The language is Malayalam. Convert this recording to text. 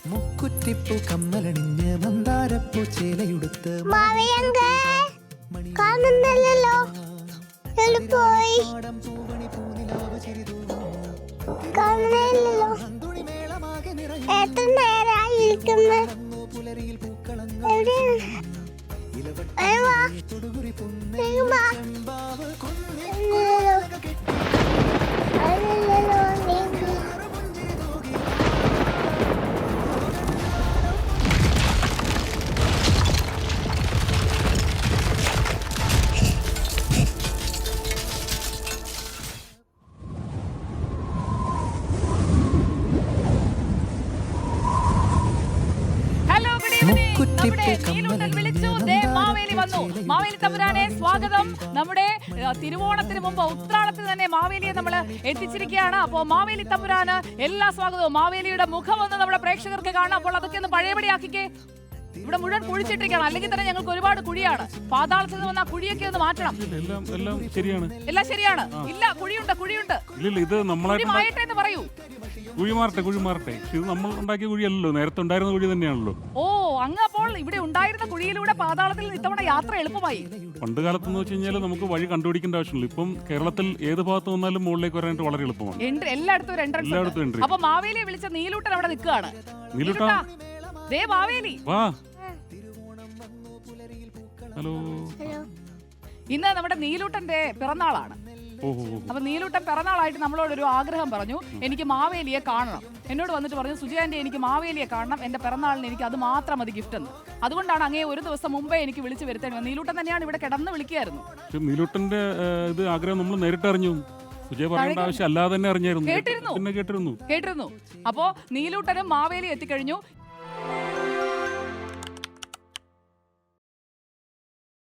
മുക്കുറ്റിപ്പൂ കമ്മലണിഞ്ഞ് മന്ദാരപ്പൂ ചേലയുടുത്ത് കാണുന്നില്ലല്ലോ പോയി കാണുന്നില്ലല്ലോ എത്ര നേരായിരിക്കുന്നു മാവേലി തമ്പുരാനെ സ്വാഗതം. നമ്മുടെ തിരുവോണത്തിന് മുമ്പ് ഉത്രാടത്തിന് തന്നെ മാവേലിയെ നമ്മൾ എത്തിച്ചിരിക്കുകയാണ്. അപ്പോൾ മാവേലി തമ്പുരാന് എല്ലാ സ്വാഗതവും. മാവേലിയുടെ മുഖം ഒന്ന് നമ്മുടെ പ്രേക്ഷകർക്ക് കാണാം. അപ്പോൾ അതൊക്കെ ഒന്ന് പഴയപടിയാക്കിക്കേ. ഇവിടെ മുഴുവൻ കുഴിച്ചിട്ടിരിക്കണം, അല്ലെങ്കിൽ തന്നെ ഞങ്ങൾക്ക് ഒരുപാട് കുഴിയാണ്. പാതാളത്തിൽ നിന്ന് വന്ന കുഴിയൊക്കെ ഒന്ന് മാറ്റണം. എല്ലാം ശരിയാണ്, എല്ലാം ശരിയാണ്. ഇല്ല, കുഴിയുണ്ട്. ഇത് മായട്ടെ എന്ന് പറയൂ. കുഴി മാറട്ടെ. ഇത് നമ്മൾ ഉണ്ടാക്കിയ കുഴിയല്ലല്ലോ, നേരത്തെ ഉണ്ടായിരുന്ന കുഴി തന്നെയാണല്ലോ. ഓ, അങ്ങ് അപ്പോൾ ഇവിടെ ഉണ്ടായിരുന്ന കുഴിയിലൂടെ പാതാളത്തിൽ ഇത്തവണ യാത്ര എളുപ്പമായി. പണ്ട് കാലത്തെന്ന് വെച്ച് കഴിഞ്ഞാൽ നമുക്ക് വഴി കണ്ടുപിടിക്കേണ്ട ആവശ്യമില്ല. ഇപ്പം കേരളത്തിൽ ഏത് ഭാഗത്ത് വന്നാലും മുകളിലേക്ക് വരാനായിട്ട് വളരെ എളുപ്പമാണ്. എല്ലായിടത്തും എൻട്രി. അപ്പൊ മാവേലിയെ വിളിച്ച നീലൂട്ടൻ അവിടെ നിൽക്കുകയാണ്. മാവേലി വാ. ഹലോ. ഇന്ന് നമ്മുടെ നീലൂട്ടന്റെ പിറന്നാളാണ്. അപ്പൊ നീലൂട്ടൻ പിറന്നാളായിട്ട് നമ്മളോടൊരു ആഗ്രഹം പറഞ്ഞു, എനിക്ക് മാവേലിയെ കാണണം. എന്നോട് വന്നിട്ട് പറഞ്ഞു, സുജയാന്റെ എനിക്ക് മാവേലിയെ കാണണം, എന്റെ പിറന്നാളിന് എനിക്ക് അത് മാത്രം മതി ഗിഫ്റ്റ് എന്ന്. അതുകൊണ്ടാണ് അങ്ങേ ഒരു ദിവസം മുമ്പേ എനിക്ക് വിളിച്ചു വരുത്തേണ്ടത്. നീലൂട്ടൻ തന്നെയാണ് ഇവിടെ കിടന്ന് വിളിക്കുകയായിരുന്നു. നീലൂട്ടന്റെ ഇത് ആഗ്രഹം നമ്മൾ നേരിട്ട് അറിഞ്ഞു. സുജയ പറയേണ്ട ആവശ്യം അല്ലാതെ തന്നെ അറിഞ്ഞായിരുന്നു. കേട്ടിരുന്നു. അപ്പോ നീലൂട്ടനും മാവേലി എത്തിക്കഴിഞ്ഞു.